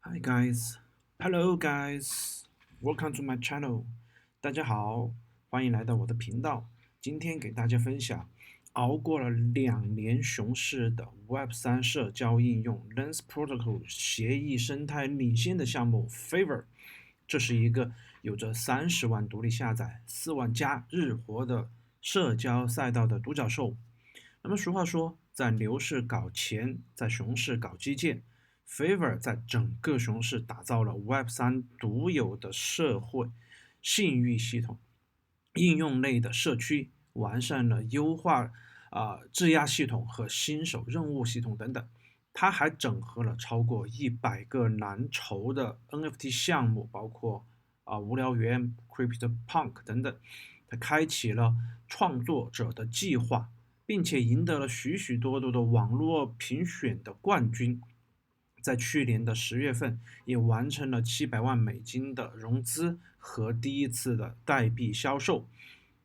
Hi guys, hello guys, welcome to my channel. 大家好，欢迎来到我的频道。今天给大家分享，熬过了2年熊市的 Web3社交应用 Lens Protocol 协议生态领先的项目 Favor。这是一个有着30万独立下载、4万加日活的社交赛道的独角兽。那么俗话说，在牛市搞钱，在熊市搞基建。Favor 在整个熊市打造了 Web3独有的社会信誉系统、应用类的社区，完善了优化质押系统和新手任务系统等等。它还整合了超过100个蓝筹的 NFT 项目，包括无聊猿、CryptoPunk 等等。它开启了创作者的计划，并且赢得了许许多多的网络评选的冠军。在去年的10月份，也完成了$700万的融资和第一次的代币销售。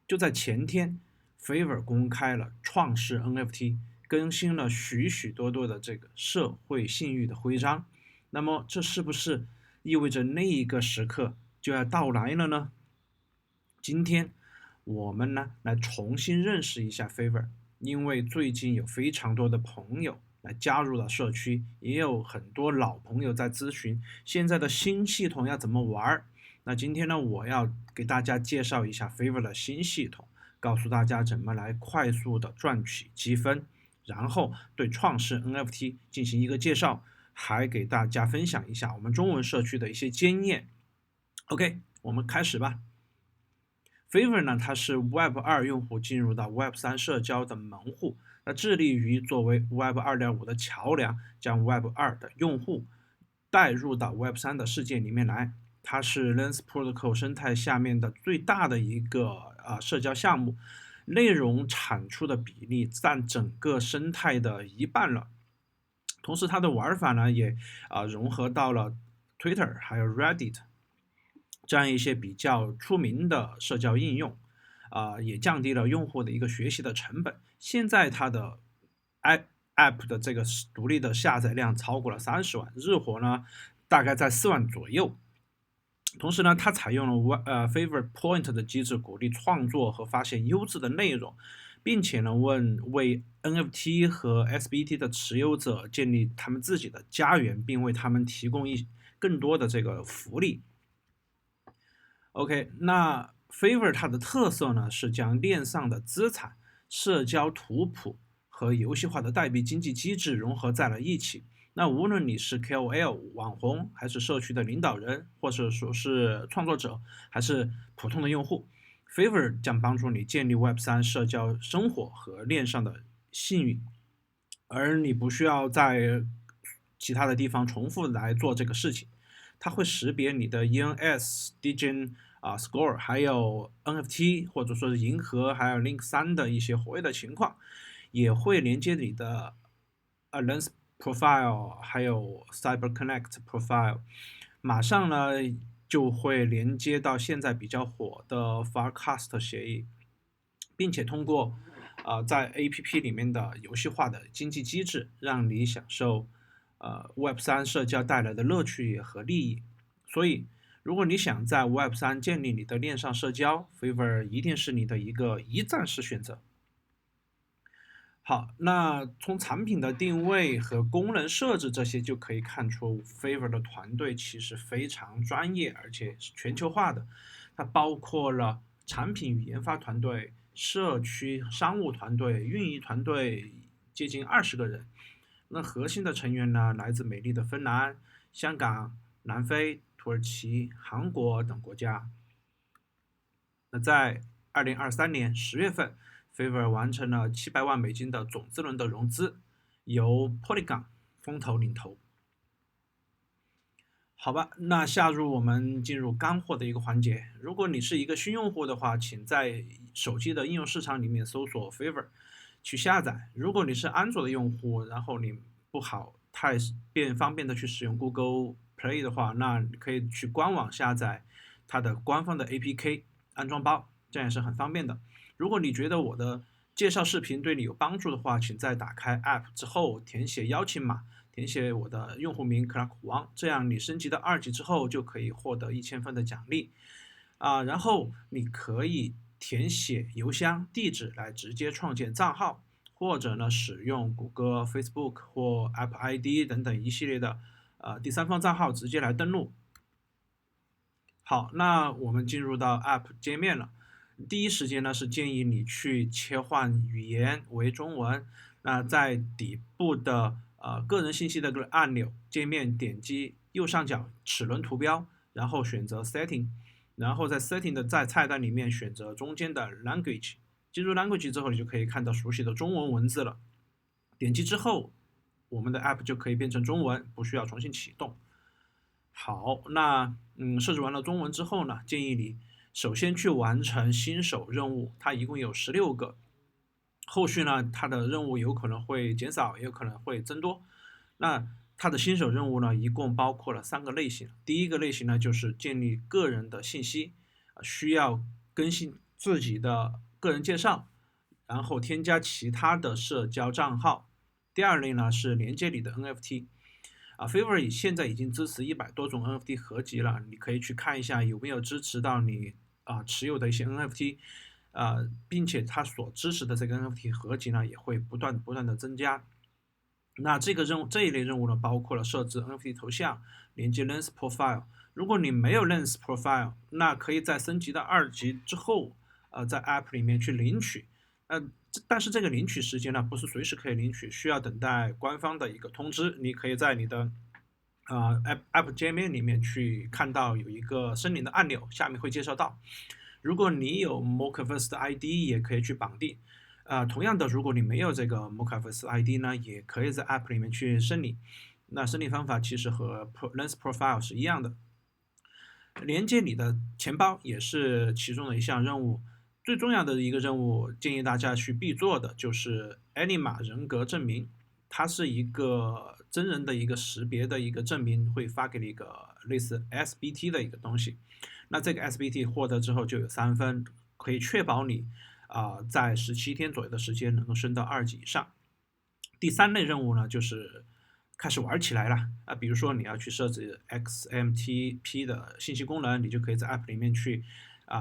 就在前天，Favor 公开了创世 NFT，更新了许许多多的这个社会信誉的徽章。那么，这是不是意味着那一个时刻就要到来了呢？今天我们呢来重新认识一下 Favor，因为最近有非常多的朋友来加入了社区，也有很多老朋友在咨询现在的新系统要怎么玩。那今天呢，我要给大家介绍一下 Favor 的新系统，告诉大家怎么来快速的赚取积分，然后对创世 NFT 进行一个介绍，还给大家分享一下我们中文社区的一些经验。OK，我们开始吧。Favor 呢，它是 Web2 用户进入到 Web3社交的门户，那致力于作为 Web 2.5的桥梁，将 Web2 的用户带入到 Web3的世界里面来。它是 Lens Protocol 生态下面的最大的一个社交项目，内容产出的比例占整个生态的一半了。同时，它的玩法呢也融合到了 Twitter 还有 Reddit。这样一些比较出名的社交应用，也降低了用户的一个学习的成本。现在它的 App 的这个独立的下载量超过了30万，日活呢大概在4万左右。同时呢，它采用了Favorite Point 的机制，鼓励创作和发现优质的内容，并且呢为 NFT 和 SBT 的持有者建立他们自己的家园，并为他们提供更多的这个福利。OK，那 Favor 它的特色呢是将链上的资产、社交图谱和游戏化的代币经济机制融合在了一起。那无论你是 KOL 网红，还是社区的领导人，或者说是创作者，还是普通的用户，Favor 将帮助你建立 Web3社交生活和链上的信誉，而你不需要在其他的地方重复来做这个事情。它会识别你的 ENS、Degen Score，还有 NFT 或者说是银河，还有 Link3的一些活跃的情况，也会连接你的Lens Profile，还有 CyberConnect Profile，马上呢就会连接到现在比较火的 Farcast 协议，并且通过在 APP 里面的游戏化的经济机制，让你享受Web3社交带来的乐趣和利益。所以，如果你想在 Web3建立你的链上社交，Favor 一定是你的一个一站式选择。好，那从产品的定位和功能设置这些就可以看出，Favor 的团队其实非常专业，而且是全球化的。它包括了产品与研发团队、社区商务团队、运营团队，接近20个人。那核心的成员呢，来自美丽的芬兰、香港、南非、土耳其、韩国等国家。那在2023年10月份，Favor 完成了$700万的种子轮的融资，由 Polygon 风投领投。好吧，那我们进入干货的一个环节。如果你是一个新用户的话，请在手机的应用市场里面搜索 Favor 去下载。如果你是安卓的用户，然后你不好太方便的去使用 Google Play 的话，那你可以去官网下载它的官方的 APK 安装包，这样也是很方便的。如果你觉得我的介绍视频对你有帮助的话，请在打开 App 之后填写邀请码，填写我的用户名 Clark 王，这样你升级到2级之后就可以获得1000分的奖励。然后你可以填写邮箱地址来直接创建账号，或者呢使用谷歌、Facebook 或 App ID 等等一系列的第三方账号直接来登录。好，那我们进入到 App 界面了。第一时间呢是建议你去切换语言为中文。那在底部的个人信息的这个按钮界面，点击右上角齿轮图标，然后选择 Setting， 然后在 Setting 的菜单里面选择中间的 Language。进入 Language 之后，你就可以看到熟悉的中文文字了。点击之后，我们的 App 就可以变成中文，不需要重新启动。好，那设置完了中文之后呢，建议你首先去完成新手任务，它一共有16个。后续呢，它的任务有可能会减少，也有可能会增多。那它的新手任务呢，一共包括了3个类型。第一个类型呢，就是建立个人的信息，需要更新自己的个人介绍，然后添加其他的社交账号。第二类呢是连接你的 NFT。Fiverr 现在已经支持100多种 NFT 合集了，你可以去看一下有没有支持到你持有的一些 NFT。并且它所支持的这个 NFT 合集呢，也会不断的增加。那这一类任务呢，包括了设置 NFT 头像，连接 Lens Profile。如果你没有 Lens Profile， 那可以在升级到2级之后，在 App 里面去领取。但是这个领取时间呢，不是随时可以领取，需要等待官方的一个通知。你可以在你的App 界面里面去看到有一个申领的按钮，下面会介绍到。如果你有 Mocaverse 的 ID， 也可以去绑定。同样的，如果你没有这个 Mocaverse ID 呢，也可以在 App 里面去申领。那申领方法其实和 Lens Profile 是一样的。连接你的钱包也是其中的一项任务。最重要的一个任务，建议大家去必做的就是 Anima 人格证明。它是一个真人的一个识别的一个证明，会发给你一个类似 SBT 的一个东西。那这个 SBT 获得之后就有3分，可以确保你在17天左右的时间能够升到2级以上。第3类任务呢，就是开始玩起来了。比如说你要去设置 XMTP 的信息功能，你就可以在 App 里面去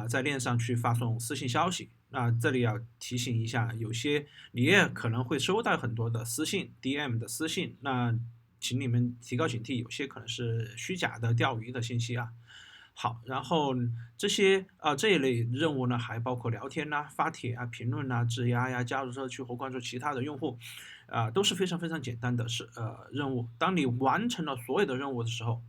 在链上去发送私信消息。那这里要提醒一下，有些你也可能会收到很多的私信 DM 的私信，那请你们提高警惕，有些可能是虚假的钓鱼的信息啊。好，然后这一类任务呢，还包括聊天呐、发帖啊、评论呐、质押呀、加入社区或关注其他的用户，都是非常简单的任务。当你完成了所有的任务的时候，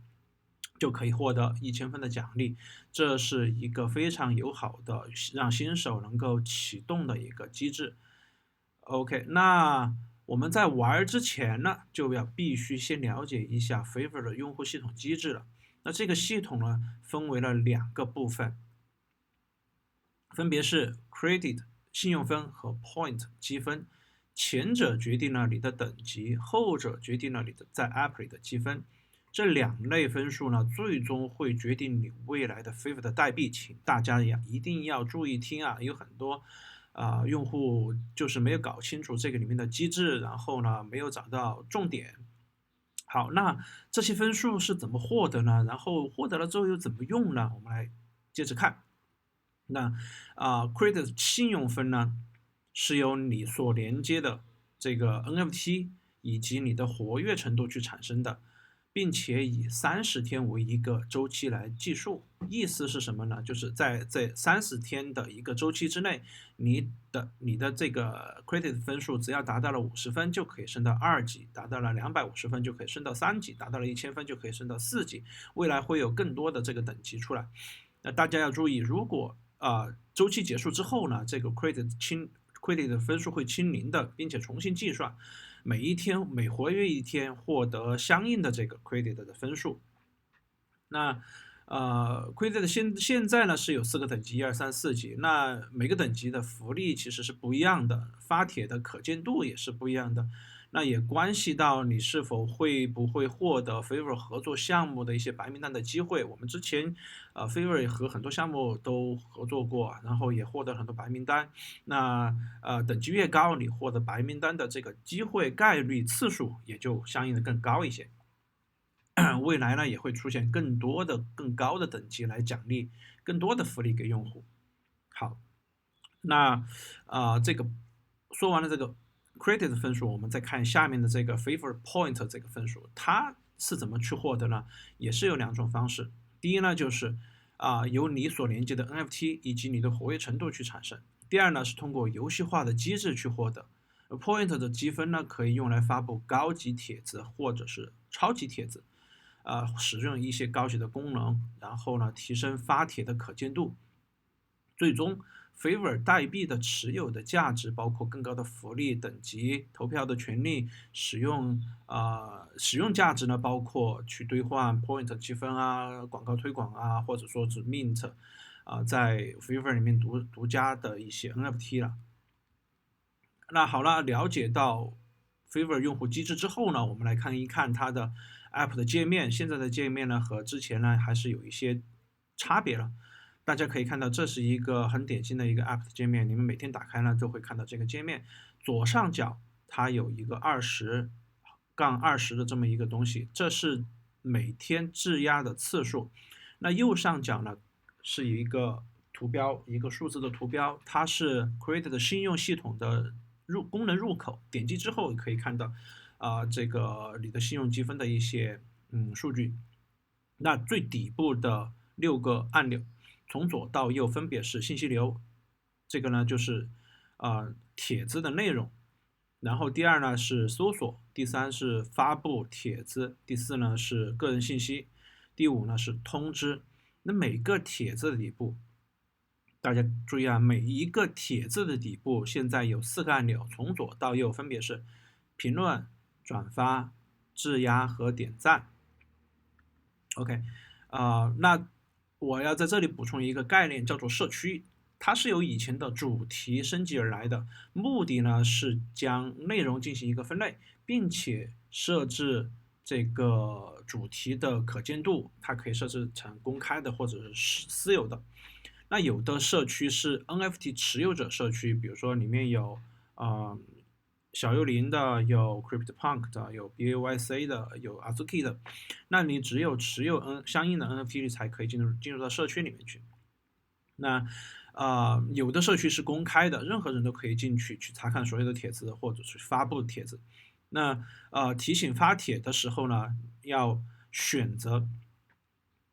就可以获得1000分的奖励。这是一个非常友好的让新手能够启动的一个机制。OK， 那我们在玩之前呢，就要必须先了解一下 Fiverr 的用户系统机制了。那这个系统呢，分为了2个部分，分别是 Credit 信用分和 Point 积分。前者决定了你的等级，后者决定了你的在 App 里的积分。这2类分数呢，最终会决定你未来的 Fiverr 的代币。请大家一定要注意听啊，有很多用户就是没有搞清楚这个里面的机制，然后呢没有找到重点。好，那这些分数是怎么获得呢？然后获得了之后又怎么用呢？我们来接着看。那Credit 信用分呢，是由你所连接的这个 NFT 以及你的活跃程度去产生的，并且以30天为一个周期来计数。意思是什么呢？就是在这30天的一个周期之内，你的这个 credit 分数只要达到了50分，就可以升到2级；达到了250分，就可以升到3级；达到了1000分，就可以升到4级。未来会有更多的这个等级出来。那大家要注意，如果周期结束之后呢，这个 credit 的分数会清零的，并且重新计算。每活跃1天获得相应的这个 credit 的分数。那credit 现在呢是有4个等级，1、2、3、4级。那每个等级的福利其实是不一样的，发帖的可见度也是不一样的。那也关系到你是否会不会获得 Favor 合作项目的一些白名单的机会。我们之前Favor 和很多项目都合作过，然后也获得很多白名单。那等级越高，你获得白名单的这个机会概率次数也就相应的更高一些。未来呢也会出现更多的更高的等级来奖励更多的福利给用户。好，那这个说完了这个 credit 的分数，我们再看下面的这个 favor point 这个分数，它是怎么去获得呢？也是有两种方式。第一呢，就是由你所连接的 NFT 以及你的活跃程度去产生。第二呢，是通过游戏化的机制去获得。Point 的积分呢，可以用来发布高级帖子或者是超级帖子，使用一些高级的功能，然后呢，提升发帖的可见度。最终 Favor 代币的持有的价值包括更高的福利等级、投票的权利、使用价值呢，包括去兑换 Point 积分啊、广告推广啊，或者说是 Mint 在 Favor 里面独家的一些 NFT 了。那好了，了解到 Favor 用户机制之后呢，我们来看一看它的 App 的界面。现在的界面呢和之前呢还是有一些差别了。大家可以看到，这是一个很典型的一个 App 的界面，你们每天打开呢就会看到这个界面。左上角它有一个20-20的这么一个东西，这是每天质押的次数。那右上角呢是一个图标，一个数字的图标，它是 Create 的信用系统的功能入口，点击之后可以看到这个你的信用积分的一些数据。那最底部的6个按钮，从左到右分别是信息流，这个呢就是帖子的内容，然后第二呢是搜索，第三是发布帖子，第四呢是个人信息，第五呢是通知。那每个帖子的底部，大家注意啊，每一个帖子的底部现在有4个按钮，从左到右分别是评论、转发、质押和点赞。OK，那我要在这里补充一个概念，叫做社区，它是由以前的主题升级而来的，目的呢是将内容进行一个分类，并且设置这个主题的可见度，它可以设置成公开的或者是私有的。那有的社区是 NFT 持有者社区，比如说里面有小幽灵的，有 CryptoPunk 的，有 BAYC 的，有 Azuki 的。那你只有持有相应的 NFT 才可以进入到社区里面去。那有的社区是公开的，任何人都可以进去查看所有的帖子或者是发布帖子。那提醒发帖的时候呢，要选择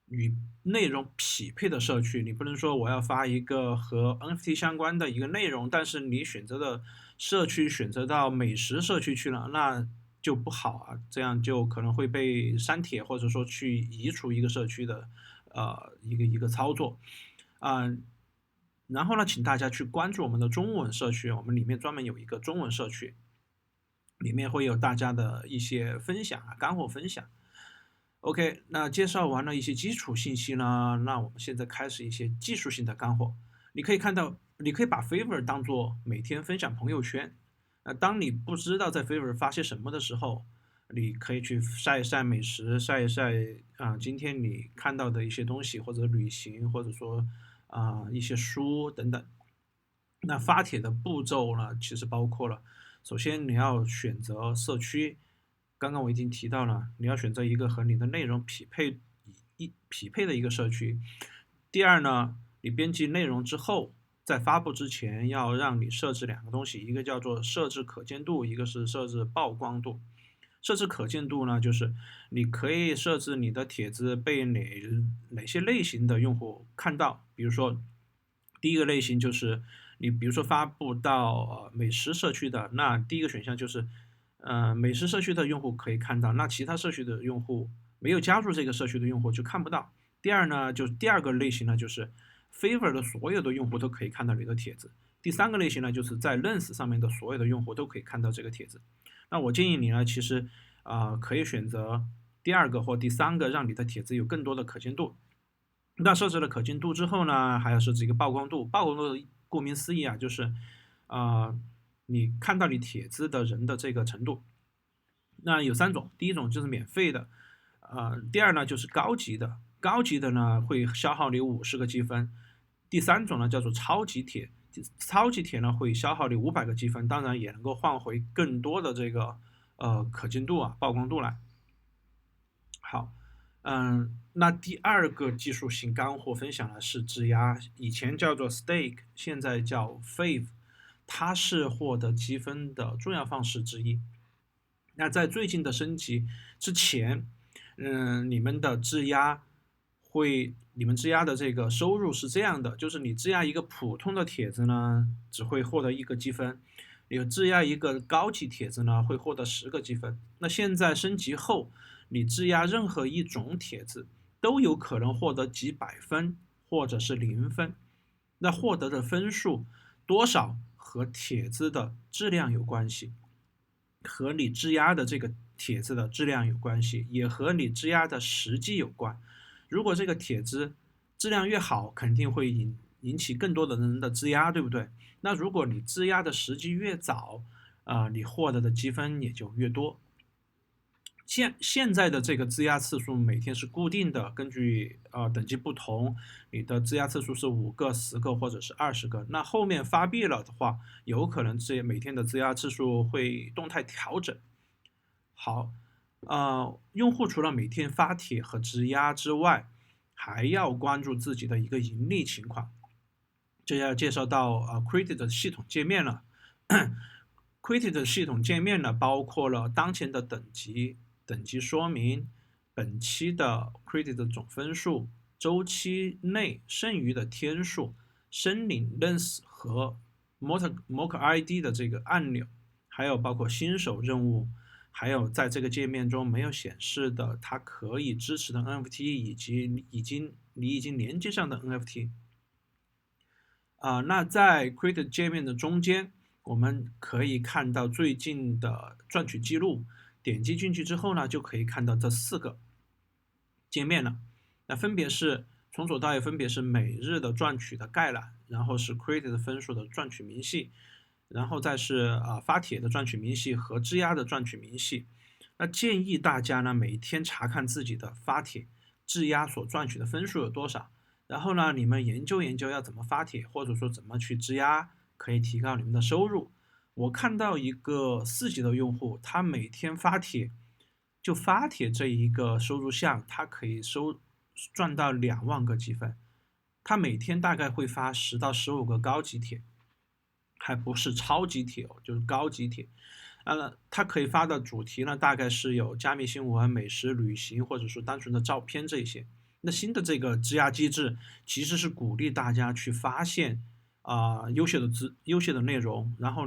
与内容匹配的社区，你不能说我要发一个和 NFT 相关的一个内容，但是你选择的社区选择到美食社区去了，那就不好啊，这样就可能会被删帖，或者说去移除一个社区的一个操作然后呢，请大家去关注我们的中文社区，我们里面专门有一个中文社区，里面会有大家的一些分享干货分享。OK，那介绍完了一些基础信息呢，那我们现在开始一些技术性的干货。你可以看到，你可以把 Favor 当做每天分享朋友圈。当你不知道在 Favor 发些什么的时候，你可以去晒一晒美食，晒一晒今天你看到的一些东西，或者旅行，或者说一些书等等。那发帖的步骤呢，其实包括了，首先你要选择社区。刚刚我已经提到了，你要选择一个和你的内容匹配的一个社区。第二呢，你编辑内容之后，在发布之前要让你设置2个东西，一个叫做设置可见度，一个是设置曝光度。设置可见度呢，就是你可以设置你的帖子被哪些类型的用户看到，比如说第一个类型就是你比如说发布到美食社区的，那第一个选项就是美食社区的用户可以看到，那其他社区的用户没有加入这个社区的用户就看不到。第二个类型呢，就是 Favor 的所有的用户都可以看到你的帖子。第三个类型呢，就是在 Lens 上面的所有的用户都可以看到这个帖子。那我建议你呢，其实可以选择第2个或第3个，让你的帖子有更多的可见度。那设置了可见度之后呢，还要设置一个曝光度。曝光度顾名思义啊，就是你看到你帖子的人的这个程度。那有3种，第一种就是免费的，第二呢就是高级的，高级的呢会消耗你50个积分，第三种呢叫做超级铁，超级铁呢会消耗你500个积分，当然也能够换回更多的这个可见度曝光度来。好，那第二个技术性干货分享的是质押，以前叫做 stake， 现在叫 Fave， 它是获得积分的重要方式之一。那在最近的升级之前，你们质押的这个收入是这样的，就是你质押一个普通的帖子呢，只会获得1个积分；你质押一个高级帖子呢，会获得10个积分。那现在升级后，你质押任何一种帖子，都有可能获得几百分或者是0分。那获得的分数多少和帖子的质量有关系。和你质押的这个帖子的质量有关系，也和你质押的时机有关。如果这个帖子质量越好，肯定会引起更多的人的质押，对不对？那如果你质押的时机越早，你获得的积分也就越多。现在的这个质押次数每天是固定的，根据等级不同，你的质押次数是5个、10个或者是20个。那后面发币了的话，有可能每天的质押次数会动态调整。好，用户除了每天发帖和质押之外，还要关注自己的一个盈利情况。这要介绍到Credit 的系统界面了。Credit 的系统界面呢，包括了当前的等级说明、本期的 Credit 的总分数、周期内剩余的天数、申领 Lens 和 Mock ID 的这个按钮，还有包括新手任务，还有在这个界面中没有显示的它可以支持的 NFT 以及你已经连接上的 NFT。那在 Credit 界面的中间，我们可以看到最近的赚取记录。点击进去之后呢，就可以看到这4个界面了。那分别是从左到右，分别是每日的赚取的概览，然后是 Credit 分数的赚取明细，然后再是发帖的赚取明细和质押的赚取明细。那建议大家呢，每天查看自己的发帖、质押所赚取的分数有多少。然后呢，你们研究研究要怎么发帖，或者说怎么去质押，可以提高你们的收入。我看到一个4级的用户，他每天发帖，就发帖这一个收入项，他可以赚到2万个积分。他每天大概会发10到15个高级帖，还不是超级帖哦，就是高级帖。他可以发的主题呢，大概是有加密新闻、美食、旅行，或者说单纯的照片这些。那新的这个质押机制其实是鼓励大家去发现优秀的内容，然后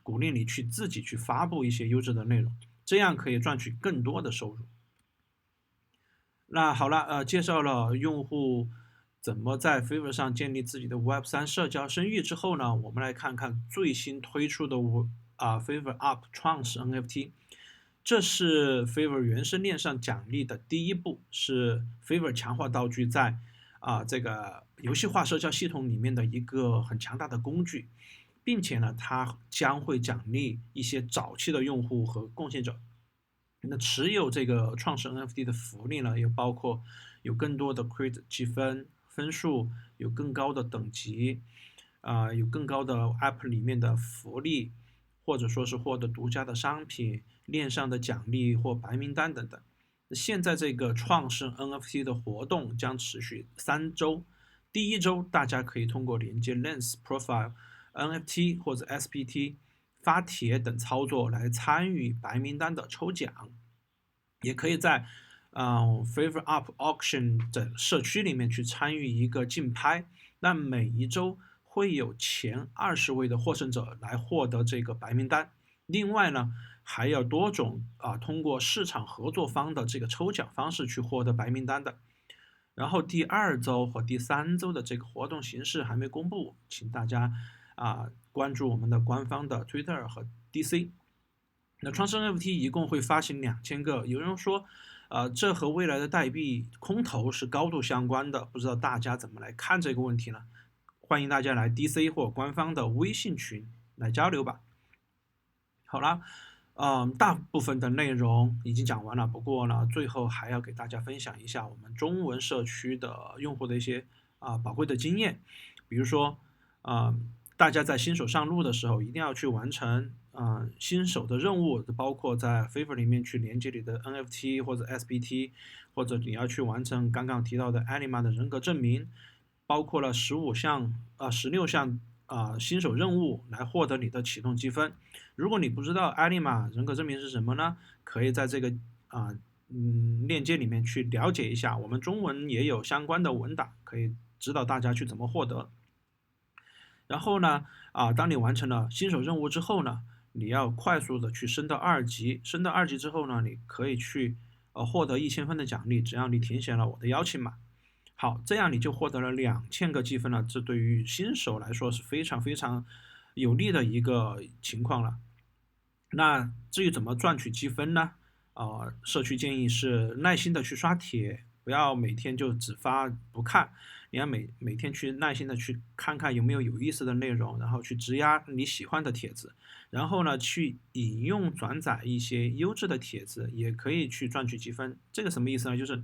鼓励你去自己去发布一些优质的内容，这样可以赚取更多的收入。那好了，介绍了用户怎么在 Fiverr 上建立自己的 Web3 社交声誉之后呢，我们来看看最新推出的Fiverr Up 创始 NFT。这是 Fiverr 原生链上奖励的第一步，是 Fiverr 强化道具在这个游戏化社交系统里面的一个很强大的工具，并且呢，它将会奖励一些早期的用户和贡献者。那持有这个创始 NFT 的福利呢，也包括有更多的 Credit 积分数，有更高的等级，有更高的 App 里面的福利，或者说是获得独家的商品、链上的奖励或白名单等等。现在这个创世 NFT 的活动将持续3周，第1周大家可以通过连接 Lens Profile、NFT 或者 SPT、发帖等操作来参与白名单的抽奖，也可以在Fiverr Up Auction 的社区里面去参与一个竞拍。那每1周会有前20位的获胜者来获得这个白名单。另外呢，还有多种通过市场合作方的这个抽奖方式去获得白名单的。然后第2周和第3周的这个活动形式还没公布，请大家关注我们的官方的 Twitter 和 DC。那创世 NFT 一共会发行2000个，有人说，这和未来的代币空投是高度相关的，不知道大家怎么来看这个问题呢？欢迎大家来 DC 或官方的微信群来交流吧。好啦，大部分的内容已经讲完了，不过呢，最后还要给大家分享一下我们中文社区的用户的一些宝贵的经验。比如说，啊、大家在新手上路的时候，一定要去完成新手的任务，包括在 Favor 里面去连接你的 NFT 或者 SBT，或者你要去完成刚刚提到的 Anima 的人格证明，包括了16项新手任务来获得你的启动积分。如果你不知道 Anima 人格证明是什么呢？可以在这个链接里面去了解一下，我们中文也有相关的文档，可以指导大家去怎么获得。然后呢，当你完成了新手任务之后呢，你要快速的去升到2级，升到2级之后呢，你可以去获得1000分的奖励，只要你填写了我的邀请码。好，这样你就获得了2000个积分了，这对于新手来说是非常非常有利的一个情况了。那至于怎么赚取积分呢？社区建议是耐心的去刷帖，不要每天就只发不看，你要每天去耐心的去看看有没有意思的内容，然后去直压你喜欢的帖子，然后呢去引用转载一些优质的帖子，也可以去赚取积分。这个什么意思呢？就是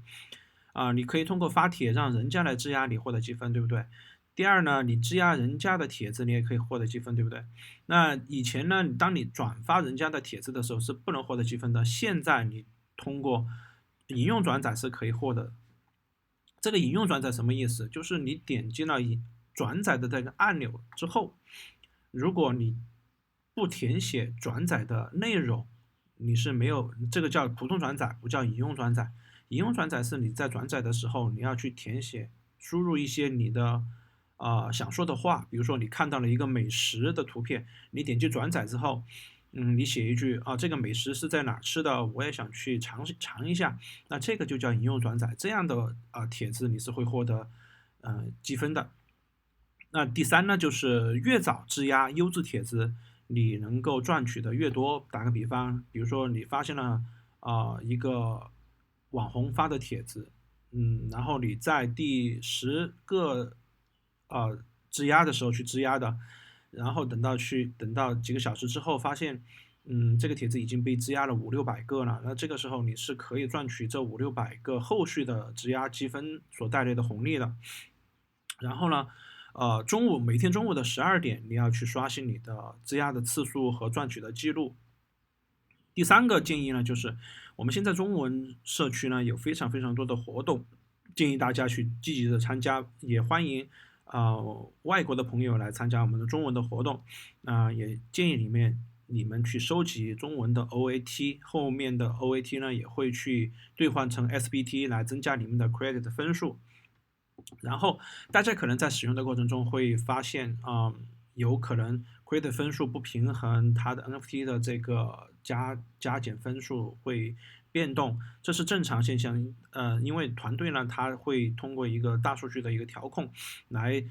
你可以通过发帖让人家来质押你获得积分，对不对？第二呢，你质押人家的帖子，你也可以获得积分，对不对？那以前呢，当你转发人家的帖子的时候是不能获得积分的，现在你通过引用转载是可以获得。这个引用转载什么意思？就是你点击了转载的这个按钮之后，如果你不填写转载的内容，你是没有，这个叫普通转载，不叫引用转载。引用转载是你在转载的时候，你要去填写、输入一些你的想说的话，比如说你看到了一个美食的图片，你点击转载之后，你写一句这个美食是在哪吃的，我也想去尝一下，那这个就叫引用转载，这样的帖子你是会获得积分的。那第三呢，就是越早质押优质帖子，你能够赚取的越多。打个比方，比如说你发现了一个网红发的帖子，然后你在第10个质押的时候去质押的，然后等到几个小时之后发现，这个帖子已经被质押了500-600个了，那这个时候你是可以赚取这500-600个后续的质押积分所带来的红利的。然后呢，每天中午的12点，你要去刷新你的质押的次数和赚取的记录。第三个建议呢，就是我们现在中文社区呢有非常非常多的活动，建议大家去积极的参加，也欢迎外国的朋友来参加我们的中文的活动。也建议你们去收集中文的 OAT，后面的 OAT 呢也会去兑换成 SBT 来增加你们的 credit 分数。然后大家可能在使用的过程中会发现，有可能 credit 分数不平衡，它的 NFT 的这个加减分数会变动，这是正常现象。因为团队呢，它会通过一个大数据的一个调控，来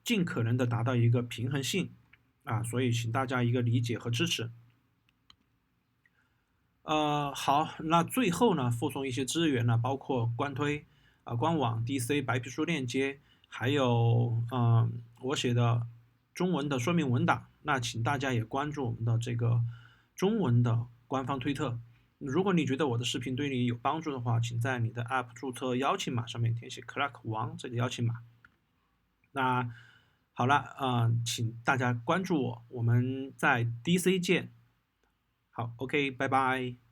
尽可能的达到一个平衡性所以请大家一个理解和支持。好，那最后呢，附送一些资源呢，包括官推官网、DC 白皮书链接，还有我写的中文的说明文档。那请大家也关注我们的这个中文的官方推特。如果你觉得我的视频对你有帮助的话，请在你的 App 注册邀请码上面填写 Clark 王这个邀请码。那好了，请大家关注我，我们在 DC 见。好，OK，拜拜。